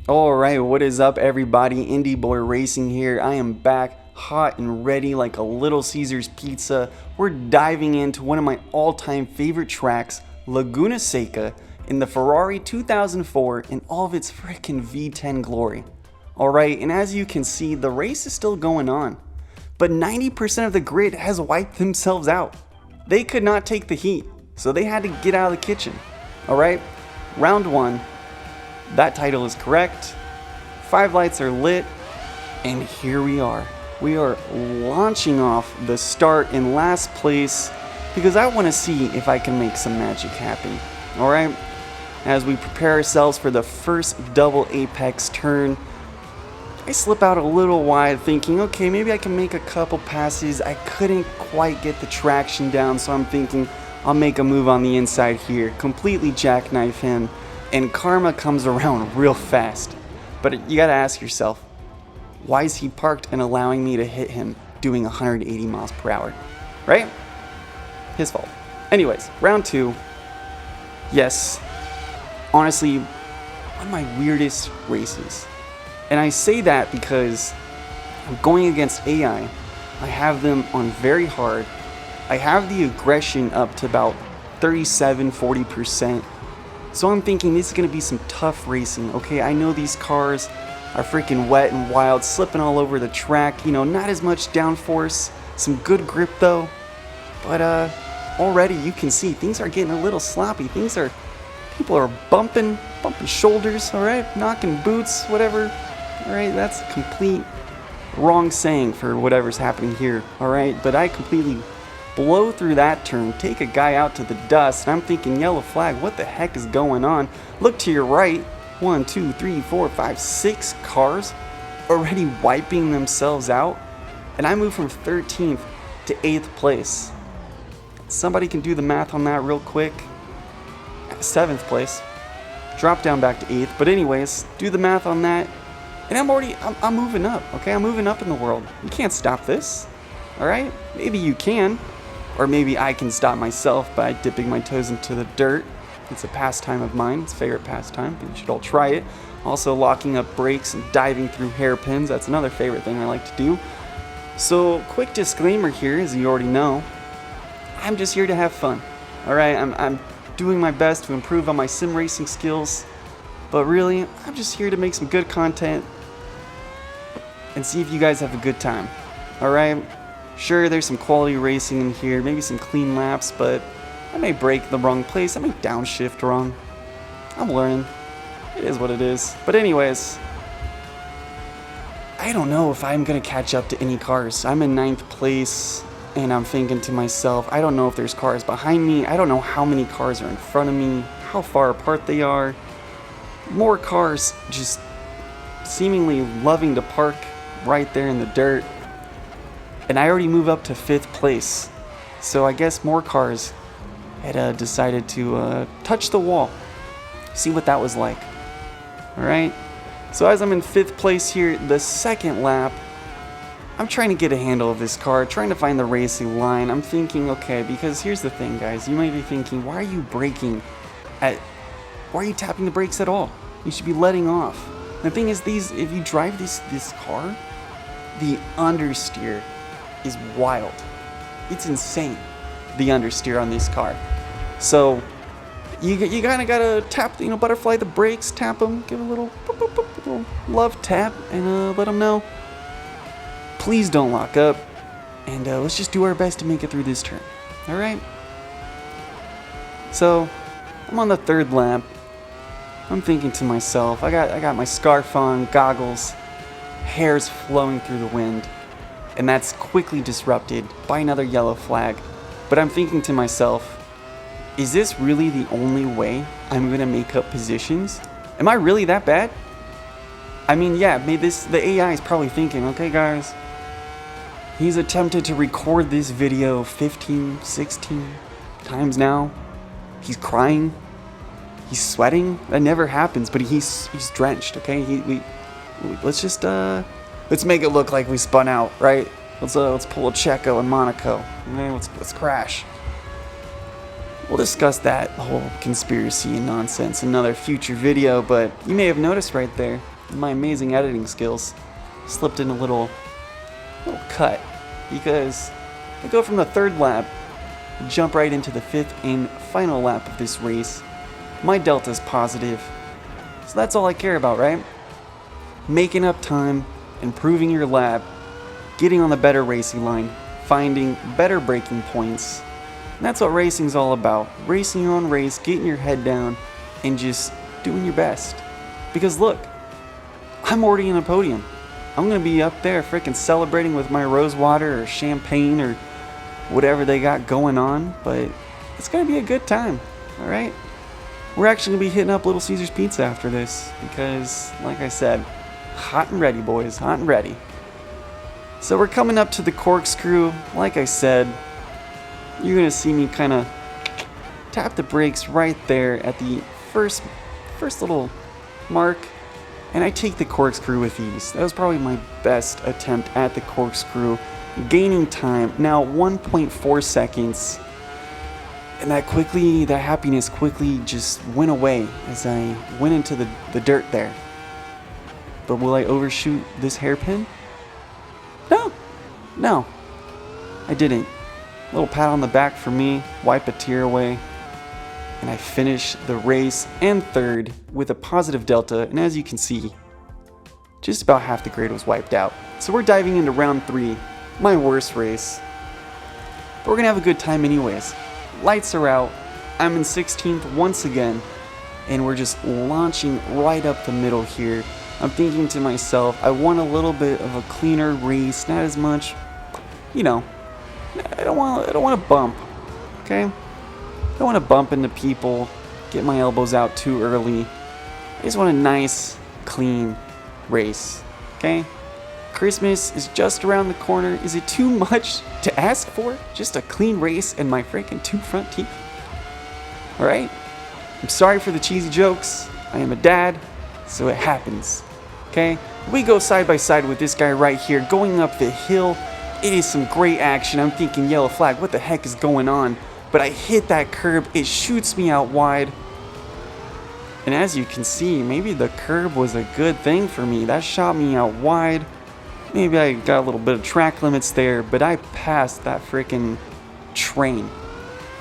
Alright, what is up everybody? Indyboi Racing here. I am back hot and ready like a Little Caesars pizza. We're diving into one of my all-time favorite tracks, Laguna Seca, in the Ferrari 2004 in all of its frickin' V10 glory. Alright, and as you can see, the race is still going on, but 90% of the grid has wiped themselves out. They could not take the heat, so they had to get out of the kitchen. Alright, round one. That title is correct. 5 lights are lit, and here we are. We are launching off the start in last place because I want to see if I can make some magic happen. Alright, as we prepare ourselves for the first double apex turn, I slip out a little wide thinking, okay, maybe I can make a couple passes. I couldn't quite get the traction down, so I'm thinking I'll make a move on the inside here, completely jackknife him. And karma comes around real fast. But you gotta ask yourself, why is he parked and allowing me to hit him doing 180 miles per hour? Right? His fault. Anyways, round two. Yes, honestly, one of my weirdest races. And I say that because I'm going against AI. I have them on very hard. I have the aggression up to about 37-40%. So I'm thinking this is going to be some tough racing, okay? I know these cars are freaking wet and wild, slipping all over the track, you know, not as much downforce, some good grip though. But already you can see things are getting a little sloppy. People are bumping shoulders, all right? Knocking boots, whatever. All right, that's a complete wrong saying for whatever's happening here, all right? But I completely blow through that turn, take a guy out to the dust, and I'm thinking, yellow flag, what the heck is going on? Look to your right, 1, 2, 3, 4, 5, 6 cars already wiping themselves out, and I move from 13th to 8th place. Somebody can do the math on that real quick. 7th place, drop down back to 8th, but anyways, do the math on that, and I'm moving up, okay? I'm moving up in the world. You can't stop this, all right? Maybe you can. Or maybe I can stop myself by dipping my toes into the dirt. It's a pastime of mine. It's a favorite pastime. You should all try it. Also locking up brakes and diving through hairpins. That's another favorite thing I like to do. So quick disclaimer here, as you already know, I'm just here to have fun. Alright, I'm doing my best to improve on my sim racing skills. But really, I'm just here to make some good content and see if you guys have a good time. Alright? Sure, there's some quality racing in here, maybe some clean laps, but I may brake the wrong place, I may downshift wrong. I'm learning. It is what it is. But anyways, I don't know if I'm going to catch up to any cars. I'm in 9th place, and I'm thinking to myself, I don't know if there's cars behind me. I don't know how many cars are in front of me, how far apart they are. More cars just seemingly loving to park right there in the dirt. And I already moved up to 5th place, so I guess more cars had decided to touch the wall, see what that was like. Alright, so as I'm in 5th place here, the second lap, I'm trying to get a handle of this car, trying to find the racing line. I'm thinking, okay, because here's the thing, guys, you might be thinking, why are you tapping the brakes at all? You should be letting off. The thing is, if you drive this car, the understeer is wild. It's insane, the understeer on this car. So you kind of gotta tap, butterfly the brakes, tap them, give a little, boop, boop, boop, little love tap, and let them know, please don't lock up, and let's just do our best to make it through this turn. All right. So I'm on the 3rd lap. I'm thinking to myself, I got my scarf on, goggles, hair's flowing through the wind. And that's quickly disrupted by another yellow flag. But I'm thinking to myself, is this really the only way I'm gonna make up positions? Am I really that bad? I mean, yeah, the AI is probably thinking, okay guys, he's attempted to record this video 15, 16 times now. He's crying, he's sweating. That never happens, but he's drenched, okay? Let's make it look like we spun out, right? Let's pull a Checo in Monaco. Okay, let's crash. We'll discuss that whole conspiracy and nonsense in another future video, but you may have noticed right there, my amazing editing skills, slipped in a little cut, because I go from the third lap, jump right into the fifth and final lap of this race. My delta is positive, so that's all I care about, right? Making up time, improving your lap, getting on the better racing line, finding better braking points. And that's what racing's all about. Racing your own race, getting your head down, and just doing your best. Because look, I'm already in a podium. I'm gonna be up there freaking celebrating with my rose water or champagne or whatever they got going on, but it's gonna be a good time, alright? We're actually gonna be hitting up Little Caesars Pizza after this because, like I said, hot and ready, boys, hot and ready. So we're coming up to the corkscrew. Like I said, you're gonna see me kind of tap the brakes right there at the first little mark, and I take the corkscrew with ease. That was probably my best attempt at the corkscrew, gaining time. Now 1.4 seconds, and that happiness quickly just went away as I went into the dirt there. But will I overshoot this hairpin? No, I didn't. A little pat on the back for me, wipe a tear away, and I finish the race and third with a positive delta, and as you can see, just about half the grid was wiped out. So we're diving into round 3, my worst race. But we're gonna have a good time anyways. Lights are out, I'm in 16th once again, and we're just launching right up the middle here. I'm thinking to myself, I want a little bit of a cleaner race, not as much, you know, I don't want to bump, okay? I don't want to bump into people, get my elbows out too early. I just want a nice, clean race, okay? Christmas is just around the corner. Is it too much to ask for? Just a clean race and my freaking 2 front teeth? Alright? I'm sorry for the cheesy jokes. I am a dad, so it happens, okay? We go side by side with this guy right here, going up the hill. It is some great action. I'm thinking yellow flag, what the heck is going on? But I hit that curb, it shoots me out wide. And as you can see, maybe the curb was a good thing for me. That shot me out wide. Maybe I got a little bit of track limits there, but I passed that freaking train.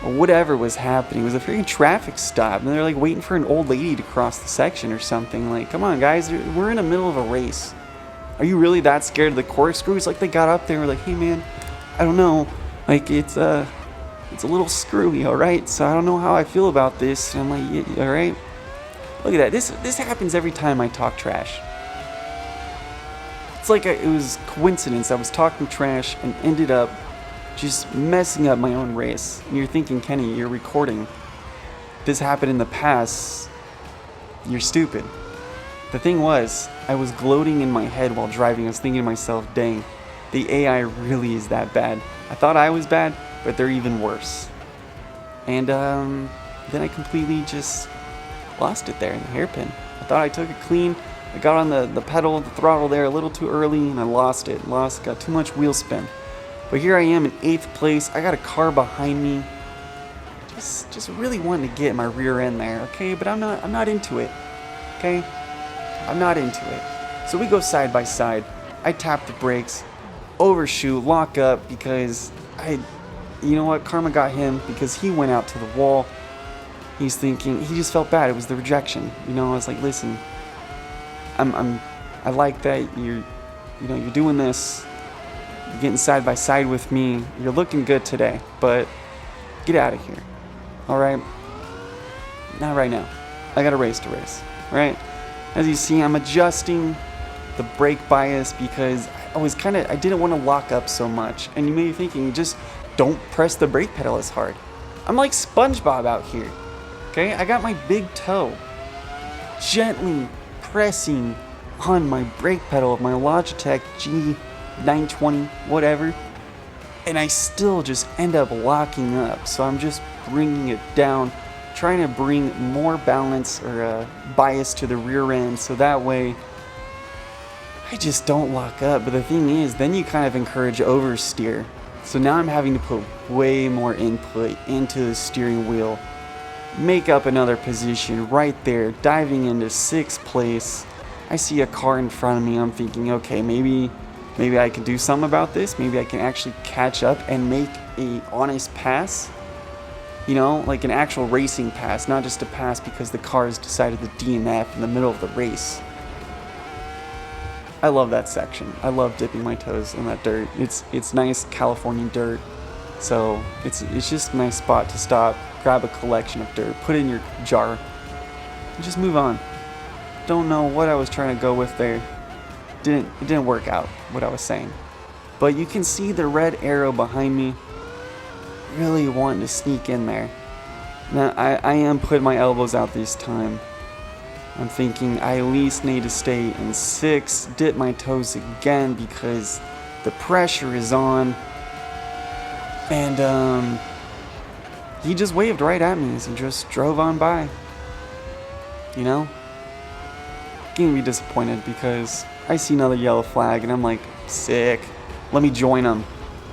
Or whatever was happening. It was a freaking traffic stop. And they're like waiting for an old lady to cross the section or something. Like, come on guys, we're in the middle of a race. Are you really that scared of the corkscrews? Like, they got up there and were like, hey man, I don't know. Like, it's a little screwy, alright? So I don't know how I feel about this. And I'm like, yeah, alright? Look at that. This happens every time I talk trash. It's like it was coincidence. I was talking trash and ended up just messing up my own race. And you're thinking, Kenny, you're recording. This happened in the past. You're stupid. The thing was, I was gloating in my head while driving. I was thinking to myself, dang, the AI really is that bad. I thought I was bad, but they're even worse. And then I completely just lost it there in the hairpin. I thought I took it clean. I got on the pedal, the throttle there a little too early, and I lost it. Got too much wheel spin. But here I am in 8th place. I got a car behind me. Just really wanting to get my rear end there, okay? But I'm not into it, okay? I'm not into it. So we go side by side. I tap the brakes, overshoot, lock up because you know what? Karma got him because he went out to the wall. He's thinking, he just felt bad. It was the rejection. You know, I was like, listen, I like that you're doing this. You're getting side by side with me. You're looking good today, but get out of here. All right? Not right now. I got a race to race, right? As you see, I'm adjusting the brake bias because I didn't want to lock up so much. And you may be thinking, just don't press the brake pedal as hard. I'm like SpongeBob out here, okay? I got my big toe gently pressing on my brake pedal of my Logitech G920, whatever. And I still just end up locking up. So I'm just bringing it down, trying to bring more balance or bias to the rear end so that way I just don't lock up. But the thing is, then you kind of encourage oversteer. So now I'm having to put way more input into the steering wheel, make up another position right there, diving into 6th place. I I see a car in front of me. I'm thinking, okay, maybe I can do something about this. Maybe I can actually catch up and make a honest pass. You know, like an actual racing pass, not just a pass because the cars decided to DNF in the middle of the race. I love that section. I love dipping my toes in that dirt. It's nice California dirt. So it's just my spot to stop, grab a collection of dirt, put it in your jar, and just move on. Don't know what I was trying to go with there. It didn't work out what I was saying. But you can see the red arrow behind me. Really wanting to sneak in there. Now I am putting my elbows out this time. I'm thinking I at least need to stay in 6, dip my toes again because the pressure is on. And he just waved right at me as he just drove on by. You know? Getting me disappointed because I see another yellow flag and I'm like, sick. Let me join him.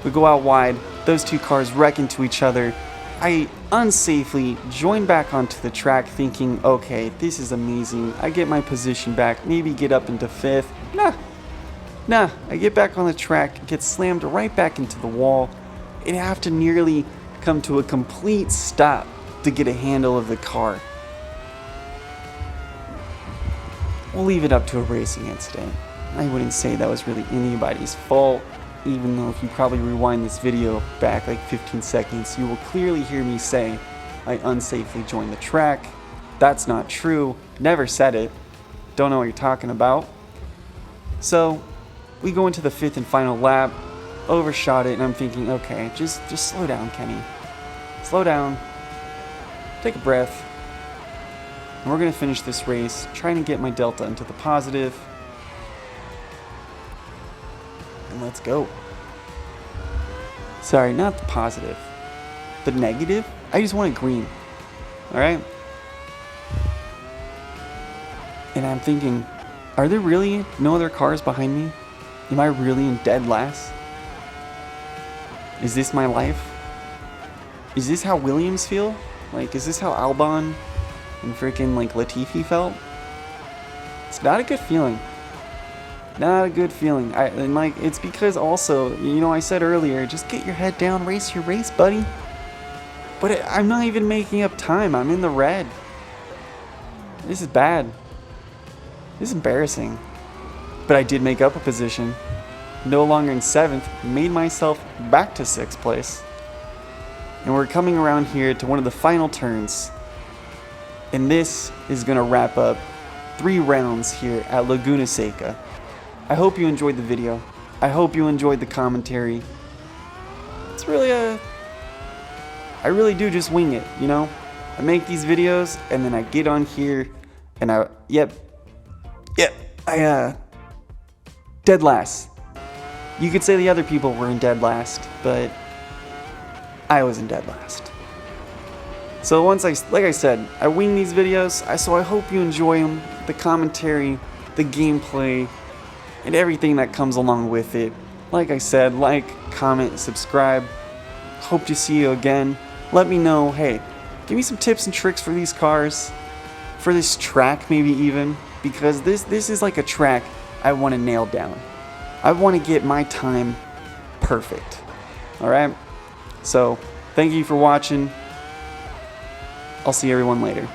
We go out wide. Those two cars wreck into each other. I unsafely join back onto the track thinking, okay, this is amazing. I get my position back, maybe get up into 5th. Nah, I get back on the track, get slammed right back into the wall, and have to nearly come to a complete stop to get a handle of the car. We'll leave it up to a racing incident. I wouldn't say that was really anybody's fault. Even though if you probably rewind this video back like 15 seconds, you will clearly hear me say I unsafely joined the track. That's not true. Never said it. Don't know what you're talking about. So we go into the 5th and final lap, overshot it, and I'm thinking, okay, just slow down, Kenny. Slow down. Take a breath. And we're going to finish this race, trying to get my delta into the positive. And let's go. Sorry, not the positive. The negative? I just want it green. Alright? And I'm thinking, are there really no other cars behind me? Am I really in dead last? Is this my life? Is this how Williams feel? Like, is this how Albon and freaking like Latifi felt? It's not a good feeling. Not a good feeling. And like, it's because also, you know, I said earlier, just get your head down, race your race, buddy. But I'm not even making up time. I'm in the red. This is bad. This is embarrassing. But I did make up a position. No longer in 7th. Made myself back to 6th place. And we're coming around here to one of the final turns. And this is going to wrap up 3 rounds here at Laguna Seca. I hope you enjoyed the video. I hope you enjoyed the commentary. It's really I really do just wing it, you know? I make these videos and then I get on here and I dead last. You could say the other people were in dead last, but I was in dead last. So like I said, I wing these videos, so I hope you enjoy them, the commentary, the gameplay, and everything that comes along with it. Like I said, like, comment, subscribe. Hope to see you again. Let me know, hey, give me some tips and tricks for these cars, for this track maybe even, because this is like a track I want to nail down. I want to get my time perfect. Alright? So, thank you for watching. I'll see everyone later.